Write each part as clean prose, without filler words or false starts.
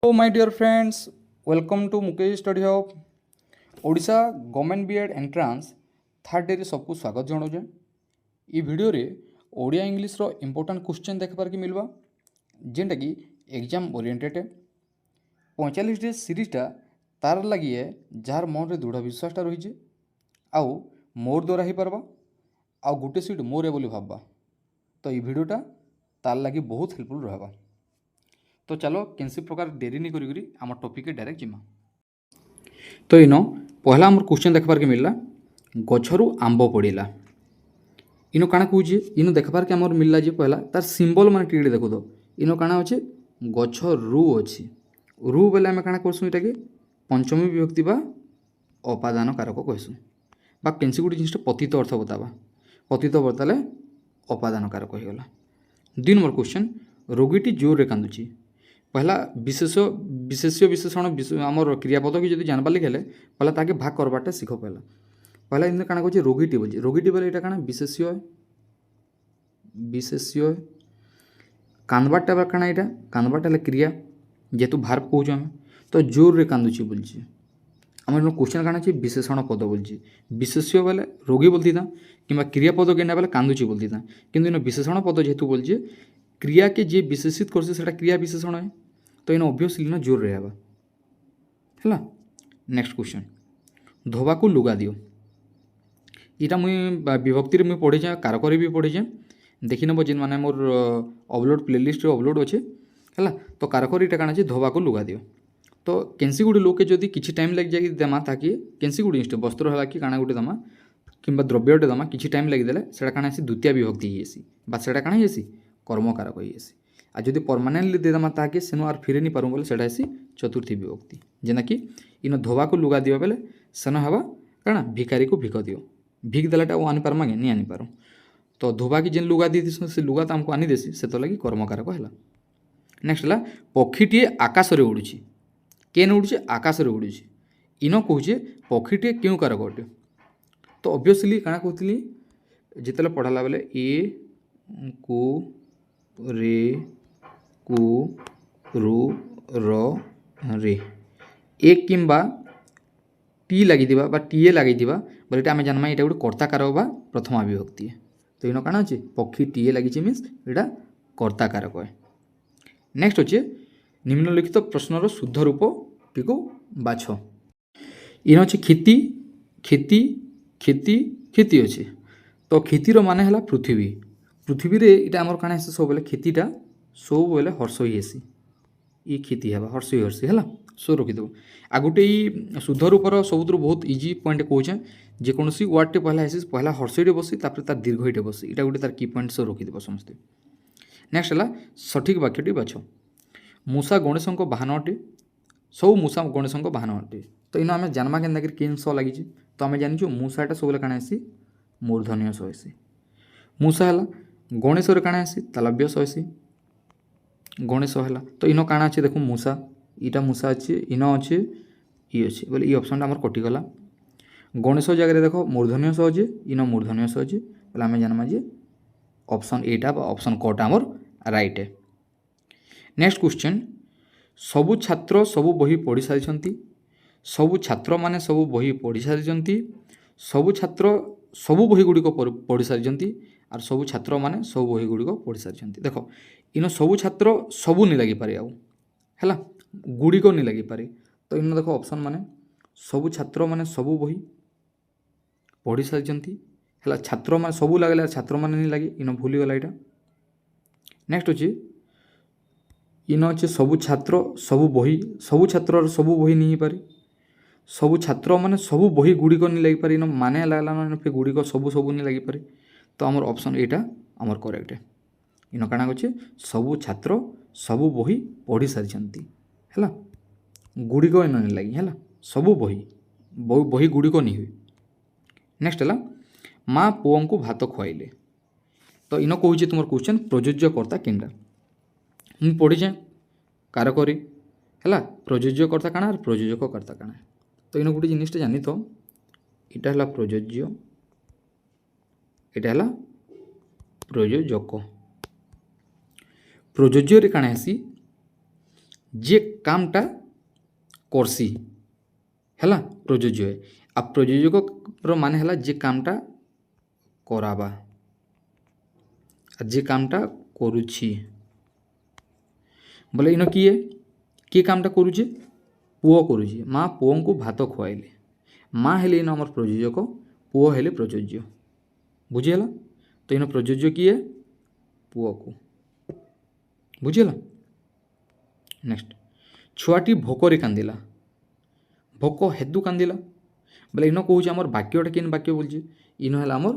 Hello, my dear friends. Welcome to Mukesh Study Hub. Odisha government B Ed entrance third day रे सबको स्वागत जनाऊे। ये वीडियो रे ओडिया इंग्लिश रो इम्पोर्टेंट क्वेश्चन देखबार के मिलवा जेनटा कि एग्जाम ओरिएंटेड है। 45 डे सीरीजटा तार लगी है जार मन रे दृढ़ विश्वासटा रही आउ मोर द्वारा ही पारबा आउ गोटे सीट मोर है बोली भाबा। तो ये वीडियोटा तार लगी बहुत हेल्पफुल रहबा। तो चलो कैंसी प्रकार डेरी नहीं करी आम टॉपिक के डायरेक्ट जिमा। तो इन पहला आम क्वेश्चन देखबार के मिलला गछरु आंब पड़ेला। इन काଣା कହୁचे इन देखबार के आमर मिलला जे पहला तार सिंबल माने टिके देखो तो इन काଣା होचे गछरु अछि। रु बेले आम काଣା करसु इटा के पंचमी विभक्ति बा अपादान कारक कहसु बा केनसी गुडी जिनिस पतित अर्थ बताबा पतित बताले अपादान कारक हो गला। 2 नंबर क्वेश्चन रोगीटी जोर रे कांदुची। पहला विशेष्य विशेषण आमर क्रियापद की जब जानबार लगे पहला ताके भाग करवाटा शिख। पहला इन काଣା कहूँ रोगीटी बोली रोगीटी बोले यहाँ काଣା विशेष्य कांदबाटा बा काଣା यहाँ कांदबाटा क्रिया जेहेतु भार कहूँ आम तो जोर रे कांदुची बोलছি आम क्वेश्चन काଣା अच्छे विशेषण पद बोलছি विशेष्य बोले रोगी बोलती था कि क्रियापद के बोले कांदुची बोलती था किंतु इन विशेषण पद जेहेतु बोलছে क्रिया के जे विशेषित करছে সেটা क्रिया विशेषण है तो इन ऑब्वियसली ना जोर रहेगा है। नेक्स्ट क्वेश्चन धोबा को लुगा दियो। यहाँ मुई विभक्ति मुई पढ़ी कारक भी पढ़ी देखी नब जिन मैंने मोर अपलोड प्लेलिस्ट अपलोड अच्छे है। तो कारक यहाँ काଣା धोबा को लुगा दियो तो केनसी गुड़ी लोग के जदि किसी टाइम लग जाए देमा ताकि केनसी गुड़ी इनस्ट वस्त्र है कि काଣା गुटे दमा कि द्रव्यटे दमा किसी टाइम लगिदेले से काଣା द्वितीय विभक्ति होसी से काଣା होसी कर्मकारक होसी आ जदि परमानेंटली देदेमा ताकि सेनु आर फिरे नहीं पारूँ बोले सेटा हेसी चतुर्थी विभक्ति जेना कि इन धोबा को लुगा दियो बेले सेन हवा काଣା भिखारी को भिख दियो भिख देलाटा वो आनी पारमा नहीं आनी पारूँ तो धोबा की जेन लुगा दी से लुगा तो आमको आनी देसी से तो लगी कर्मकारक है। नेक्स्ट है पक्षीटे आकाश रे उड़ुची केन उड़ुचे आकाश रे उड़ुची इन कहूचे पक्षीटे क्यों कारक अटे तो ऑब्वियसली काଣା कहती जिते पढ़ाला बेले ए को रे कु रु र रे एक किंबा टी लगी टीए लगी बोले आम जानमा यहाँ गोटे कर्ताकारक बा प्रथमा विभक्ति तो इन काଣା अच्छे पक्षी टीए लगी मीन्स यहाँ कर्ताकारक है। नेक्स्ट अच्छे निम्नलिखित प्रश्नर शुद्ध रूप टी बाछ। इन अच्छे खेती खेती खेती खेती अच्छे तो खेतीर माने है पृथ्वी पृथ्वी रे इटा आमर काଣା सब बोले खेतीटा सब बोले हर्ष ही हेसी ये खेती है हर्ष ही हर्षी है सो रखीदेव आ गोटे शुद्ध रूपर सबुठ बहुत इजी पॉइंट कौचे जेकोसी वार्डटे पहला हेसी पहला हर्षईटे बसी तापर तार दीर्घईटे बसी इटा गोटे तार की पॉइंट सो रखीदेव समस्ते। नेक्स्ट है सठिक वाक्यटी बाछ। मूषा गणेश बाहन अटे सब मूषा गणेश बाहन अटे तो इन आम जानमा के किन स लगी तो आम जानी मूषाटा सब काଣା हेसी मूर्धन्य स हेसी मूषा है गणेश काଣା हेसी तालव्य स हेसी गणेश है तो इन काଣା अच्छे देखो मूषा इटा मूषा अच्छे इन अच्छे ये अच्छे बोले ये ऑप्शन आम कटिगला गणेश जगह देखो मूर्धन्य स अच्छे इन मूर्धन्य स अच्छे बोले आम जानमा जे ऑप्शन एटा ऑप्शन कटा आमर राइट है। नेक्स्ट क्वेश्चन सबु छात्र सबु बही पढ़ी सारी सबु छात्र माने सबु बही पढ़ी सारी सबु छात्र सबु बही गुड़िक पढ़ी सारी और सबु छात्र माने सबु बही गुड़िक पढ़ी सारी देख इन सबु छात्र सबु नहीं लगी पारे है गुड़िक नहीं लगी पारे तो इन देख ऑप्शन माने सबु छात्र माने सबु बही पढ़ी सारी है छात्र माने सबु लगे छात्र माने नहीं लगे इन भूलीगला यहाँ। नेक्स्ट अच्छे इन अच्छे सबु छात्र सबु बही सबु छात्र सबु बही नहीं पारे सबु छात्र माने सबु बही गुड़िक नहीं लगी पारे इन माने लगला फिर गुड़िक सबु सबु नहीं लगी पारे तो आमर ऑप्शन एटा आमर करेक्ट है। इन काଣା अच्छे सबु छात्र सबु बही पढ़ी सारी है गुड़िक इन नहीं लगी है सबु बही बही गुड़िक नहीं हुए। नेक्स्ट है माँ पुओं को भात खुआइले तो इन कहूँ तुम क्वेश्चन प्रयोज्यकर्ता केनटा मुझे पढ़ीचे कारकरी है प्रयोज्यकर्ता काଣା प्रयोजककर्ता काଣା तो इन गोटे जिनिसटा जानी तो यहाँ है प्रयोज्य यहाँ है प्रयोजक प्रयोज्य काଣା हेसी जे कामटा करसी है प्रयोज्य है आ प्रयोजक मान है जे कामटा करावा जे कामटा करुछि बोले इन किए कामटा करुचे पुओ करुचे माँ पुओं को भात खुआइले माँ हेले इन आमर प्रयोजक पुओ हेले प्रयोज्य बुझीगला तो इन प्रयोज्य किए पुओ को बुझीगला। नेक्स्ट छुआटी भोकरे कांदिला भोक हेतु कांदिला बोले इन कौच आमर वाक्यटा केन वाक्य बोलছে इन है आमर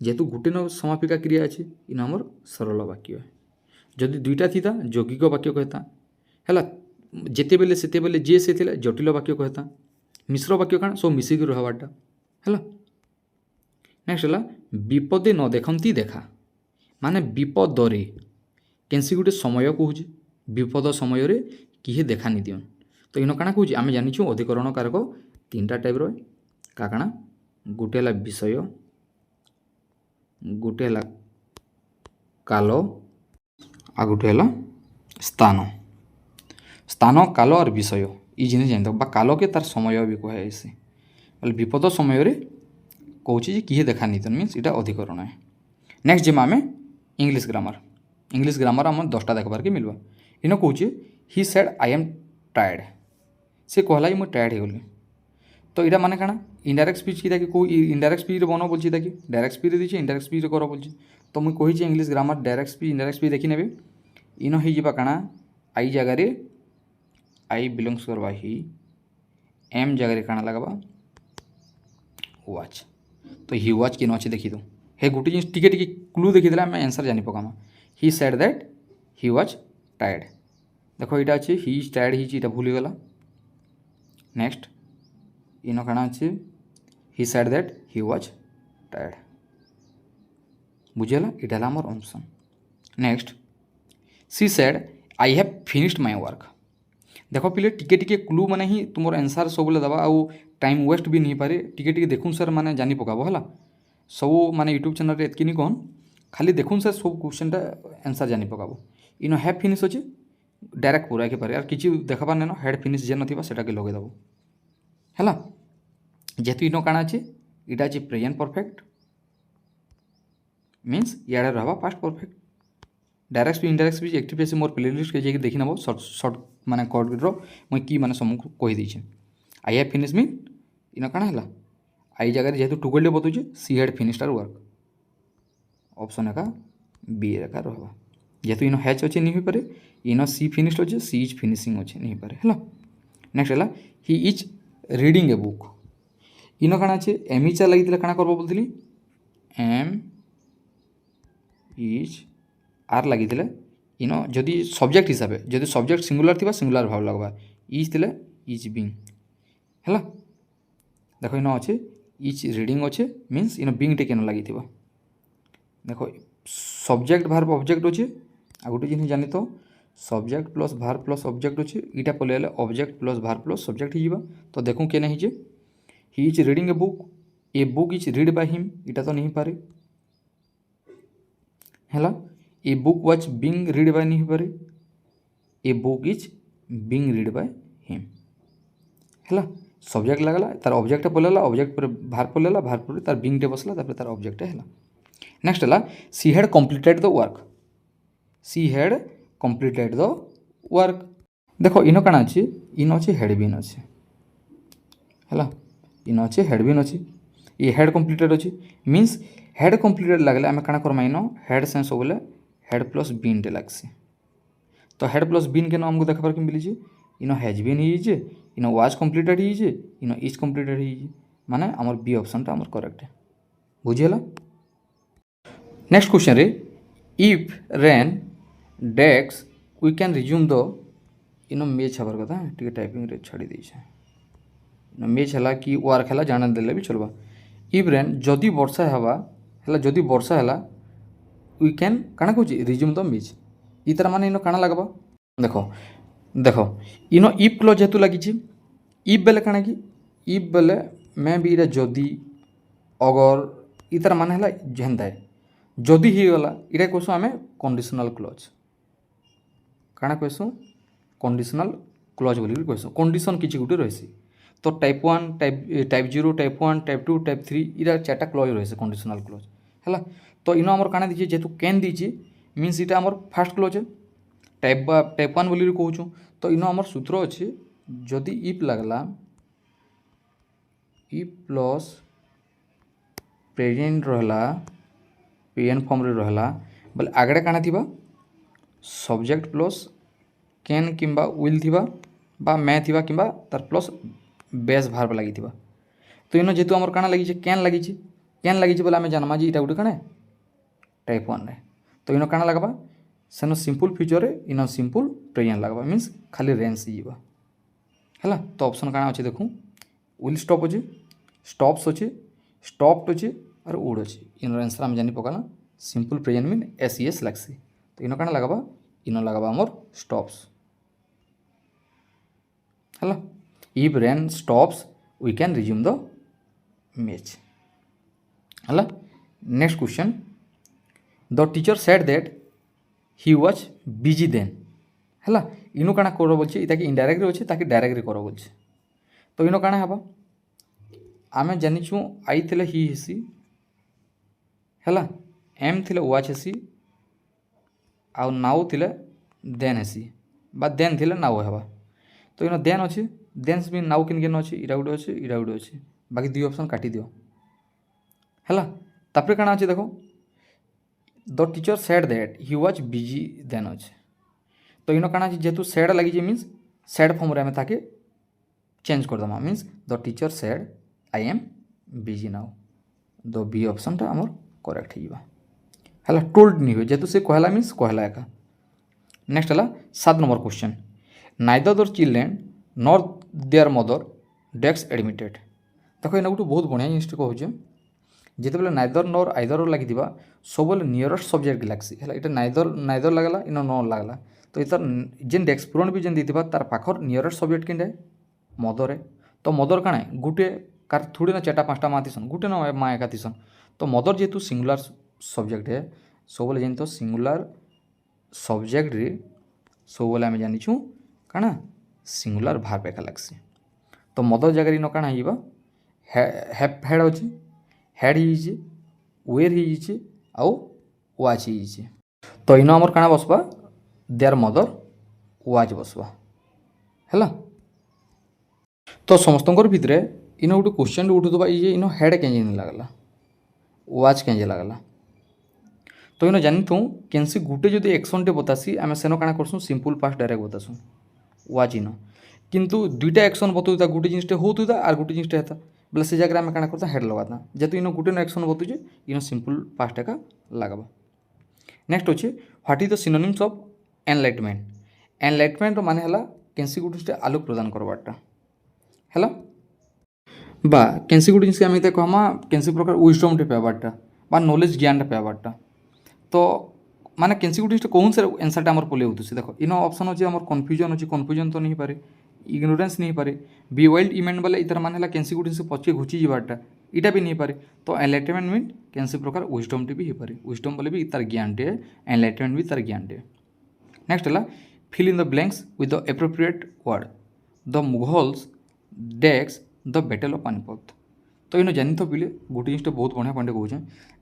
जेहेतु गोटे न समापिका क्रिया अच्छे इन आमर सरल वाक्य जदि दुईटा थी यौगिक वाक्य कहता है जिते बेले से बेले जे से जटिल वाक्य कहता मिश्र वाक्य काण सब मिसिक रहबाटा है। नेक्स्ट है विपदे न देखती देखा माने विपदरे कैंसी गोटे समय कहे विपद समय किए देखा नि दियन तो इन काଣା कहे आम जानी अधिकरण कारक तीन टा टाइप काଣା गोटे है विषय गोटे है काल आ गोटे है स्थान स्थान काल और विषय ये जिन जानी बा काल के तार समय भी कहे से विपद समय कहे किए देखा नि मीन्स इटा अधिकरण है। नेक्स्ट जिमा आम इंग्लिश ग्रामर आम 10टा देखबार के मिलवा इन कहे he said I am tired से कहला मुझे टायर्ड हो गली तो यहाँ माने काଣା इनडायरेक्ट स्पीच की ताकि कोई इनडायरेक्ट स्पीच बनो बोलছি ताकि डायरेक्ट स्पीच दीजिए इनडायरेक्ट स्पीच कर बोलছি तो मुझे कही English grammar direct speech indirect speech देखी नेबे इन हो जावा काଣା आई जगार आई बिलोंग्स करवा ही एम जगार काଣା लगवा वाच तो ही वाच किन अच्छे देखी दो हे गोटे जिन टिके टिके क्लू देखीदे आम आंसर जानी पकामा he said that he was tired देखो यहाँ अच्छे ही इज टायर्ड ही भूलीगला। नेक्स्ट इन काଣା अच्छे he said that he was tired बुझेगा ये आमर option. Next she said I have finished my work देख पिले टिके टिके क्लू माने ही तुम आंसर सब दबा आउ टाइम वेस्ट भी नहीं पारे टिके टिके देखुन सर माने जानी पकाबो है सब माने यूट्यूब चैनल एतकी नहीं कहन खाली देखुन सर सब क्वेश्चनटा आंसर जानी पकाबो इन हैव फिनिश अच्छे डायरेक्ट पूरा के पारे यार किसी देखाबार नहीं हेड फिनिश जे ना सेटा के लगेदेव है जेहेतु इन काଣା अच्छे इटा अच्छे प्रेजेंट परफेक्ट मीन्स इे रहा past perfect direct speech indirect speech active passive more playlist के जाकि देखी नब सर्ट माने कोड्र मुझे कि माने समूह कहीदे आई हैव फिनिश मीन इन काଣା है आई जगह जेहेतु टुगेल्डे बताऊे she had finished our work option एका बी एका रहा जेहेतु इन हैच अच्छे नहीं पारे इन सी फिनिश्ड अच्छे सी इज फिनिशिंग अच्छे नहीं पारे है। नेक्स्ट है he is reading a book इन काଣା अच्छे एम इचा लगी काଣା करब बोलती एम इज आर लगी इन जदि सब्जेक्ट हिसाब से जदि सब्जेक्ट सिंगुलर थी सिंगुलर भाव लगवा इज थे इज बिंग है देख इन अच्छे इज रीडिंग अच्छे मीन्स इन बिंग टे केन लगी देख सब्जेक्ट भार्ब ऑब्जेक्ट अच्छे आ गोटे जिन जानी तो subject plus verb plus object अच्छे इटा पलैले object plus verb plus subject हो तो देखूँ के नहीं he is reading a book is read by him इटा तो नहीं पारे है a book was being read by नहीं पारे a book is being read by him है सब्जेक्ट लगला तार ऑब्जेक्ट पलैला ऑब्जेक्ट पर भार्ब पलैला भार्ब पर तार बीइंग टे बसला तार ऑब्जेक्ट है। नेक्स्ट है she had completed the work she had completed the work देखो इन काଣା अच्छे इन अच्छे हेड बीन अच्छे है इन अच्छे हेड बीन अच्छे ये हेड कंप्लीटेड अच्छे मीन्स हेड कंप्लीटेड लगले आम काଣା करमा इन हेड से सब हेड प्लस बीन टे लगसी तो हेड प्लस बीन के आमको देखबार के मिली इन हैज बीन होइजे इन वाज कंप्लीटेड होइजे इन इज कंप्लीटेड होइजे माने आमर बी ऑप्शनटा आमर करेक्ट है बुझीगला। नेक्स्ट क्वेश्चन रे if rain dash we can resume the इन मेच हबार कथा टी टाइपिंग रे छाड़ी देछे इन मेच है कि वर्क है जाना देले भी चलवा इफ रेन जदि वर्षा हवा है जदि वर्षा है वी कैन काଣା कहूँ रिज्यूम द मेच ई तरह माने इन काଣା लगवा देखो देखो इन इफ क्लज जेहेतु लगी इफ बेले काଣା कि इफ बेले मैं भी इरा जदि अगर ई तरह माने है जेनता है जदि ही गला इटा कहूँ आम कंडीशनल क्लज काଣା कहूँ कंडीशनल क्लज बोली कहस कंडीशन किसी गोटे रही तो type 1 type 0 type 1 type 2 type 3 इरा चार्टा क्लज रही कंडीशनल क्लज है तो इन आमर काना दीजिए जेहेतु कैन दीजिए मीन्स इटा आमर फास्ट क्लज है टाइप 1 बोली कहूँ तो इन आमर सूत्र अच्छे जदि इफ लगला इफ प्लस प्रेजेंट रहा पीएन फॉर्म रे रहा बोले आगड़े काना थिबा सब्जेक्ट प्लस कैन किंबा विल थिबा बा मैं थिबा किंबा तार प्लस बेस भार्ब लगी थिबा तो इन जेहेतु आमर काना लगी कैन लगी बोले आम जानमा जी इटा गोटे काना टाइप 1 रे तो इन काना लगवा सेनो सिंपल फ्यूचर रे इन सिंपल प्रेजेंट लगवा मीन्स खाली रेंज जीवा है तो ऑप्शन काना अच्छे देखूँ विल स्टॉप अच्छे स्टॉप्स अच्छे स्टॉप्ड अच्छे और वुड अच्छे इन आंसर आम जानी पकाला सिंपल प्रेजेंट मीन एस लगसी तो इन काना लगवा इन लगवा आमर स्टॉप्स है if rain stops we can resume the match है next question the teacher said that he was busy then है इनु काना कर बोलছে इताकि इनडायरेक्ट अच्छे ताकि डायरेक्ट कर बोलছে तो इनो काना हबा आम जानिछु आई थिले ही हेसी है एम थिले वाच हेसी आउ नाउ थिले देन हेसी बा देन थिले नाउ हेबा तो इनो देन अच्छे देन मीन नाउ किन केन अच्छे इरा गुटे अच्छे बाकी दुई ऑप्शन काटी दियो है तापर काना अच्छे देखो the teacher said that he was busy then अच्छे तो इन काना जेहेतु सेड लगी मीन्स सेड फॉर्म रे आम ताके चेंज कर दमा means the teacher said I am busy now the B option टा आमर करेक्ट है टोल्ड नहीं हुए जेहेतु से कहला मीन्स कहला एका नेक्स्ट है 7 number question neither their children nor their mother desk admitted देखो इना गोटे बहुत बढ़िया जिनिस कहूँ जिते बेले नाइदर नॉर आइदर लगी सब नियरेस्ट सब्जेक्ट लगसी है इटा नाइदर लगला इन नॉर लगला तो इतार जेन डेस्क पूरण भी जेन देथिबा तार पाखर नियरेस्ट सब्जेक्ट किंडे मदर है तो मदर काଣା गुटे कार थोड़ी ना 4-5टा माँ थीसन गुटे ना माँ एका थीसन तो मदर जेहेतु सिंगुलर सब्जेक्ट है सब बेले जेन तो सिंगुलर सब्जेक्ट रे सब बेले आम जानिछु काଣା सिंगुलर भार्ब एका लगसी तो मदर जगह इन काଣା हिबा हेड अच्छे हेड ही वेयर ही आउ वाच ही तो इन आमर काଣା बसबा देयर मदर वाच बसबा है तो समस्त भितर इन गोटे क्वेश्चन उठुवा ये इन हेड केंजे नहीं लगला वाच केंजे लगला तो इन जानी थूँ केनसी गुटे जदि एक्शन टे बतासी आम सेन काଣା करसूँ सिंपल पास्ट डायरेक्ट बतासूँ वाच इन किंतु दुईटा एक्शन बतौता गुटे जिनिसटे होता और गुटे जिनिसटे हेता बोले से जगह आम काଣା करता हेड लगाता जेहेतु इन गुटे एक्शन बतुचे इन सिंपल पास्ट एका लगवा नेक्स्ट अच्छे what is the synonyms of enlightenment माने हला केनसी गुटे आलोक प्रदान करवाटा है बा केनसी गुटे जिनिस आम कहमा केनसी प्रकार विजडम टे पाबाटा बा नॉलेज ज्ञान टे पाबाटा तो माने केनसी गुटे जिनिस कौन से आंसर आमर पले होतुसी देखो इन ऑप्शन अच्छे आमर कन्फ्यूजन तो नहीं पारे इग्नोरेंस नहीं पारे बी वाइल्ड इमेंट बोले इतर माने हला केनसी गुटे जिनिस पछे घुची जीवाटा इटा भी नहीं पारे तो एनलाइटमेंट मीन केनसी प्रकार विजडम टे भी हो पारे विजडम बोले भी तार ज्ञान टे एनलाइटमेंट भी तार ज्ञान टे नेक्स्ट है fill in the blanks with the appropriate word the Mughals dash the battle of Panipat तो इन जानी तो पिले गोटे जिनिस बहुत बढ़िया पॉइंट कहूँ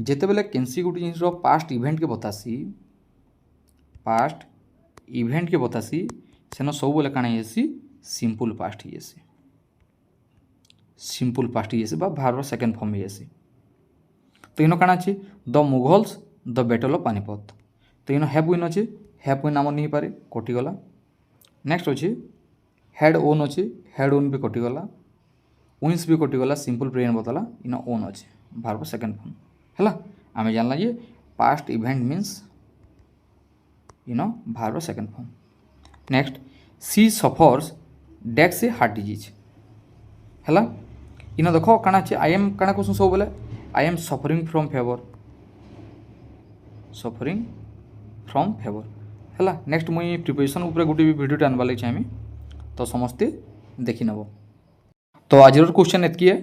जिते बेले केनसी गोटे जिनिस पास्ट इवेंट के बतासी सेन सब बेले काଣା हेसी सिंपल पास्ट ही सिंपल पास्ट ही भार्बर सेकेंड फॉर्म ही तो इन काଣା अच्छे the Mughals the battle of Panipat तो इन हैव विन अच्छे हैव विन आमर नहीं पारे कटिगला नेक्स्ट अच्छे हेड ओन अच्छे हेड ओन भी कटिगला विन्स भी कटिगला सिंपल प्रेजेंट बताला इन ओन अच्छे भार्बर सेकेंड फॉर्म है आम जानला ये पास्ट इवेंट मीन्स इन भार्बर सेकेंड फॉर्म नेक्स्ट सी सफर्स डेक्स ए हार्ट डिजीज है इन देख काଣା अच्छे आई एम काଣା कहूँ सब बोले I am suffering from favour है नेक्स्ट मुई प्रिपरेशन उपर गोटे भी भिडियो आनबार लगे चाहिए तो समस्ते देखी नब तो आज क्वेश्चन एतकी है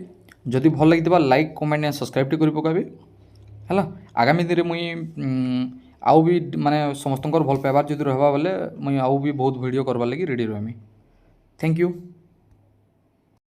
जदि भल लगी लाइक कमेंट एंड सब्सक्राइब कर पकाबे है आगामी दिन मुई आउ भी माने समस्तଙ୍କର ଭଲ ପାଇବାର ଯଦି ରହିବା ବୋଲେ ମୁଇଁ ଆଉ ବି ବହୁତ ଭିଡ଼ିଓ କରବାର୍ ଲାଗି ରେଡ଼ି ରହିମି। Thank you.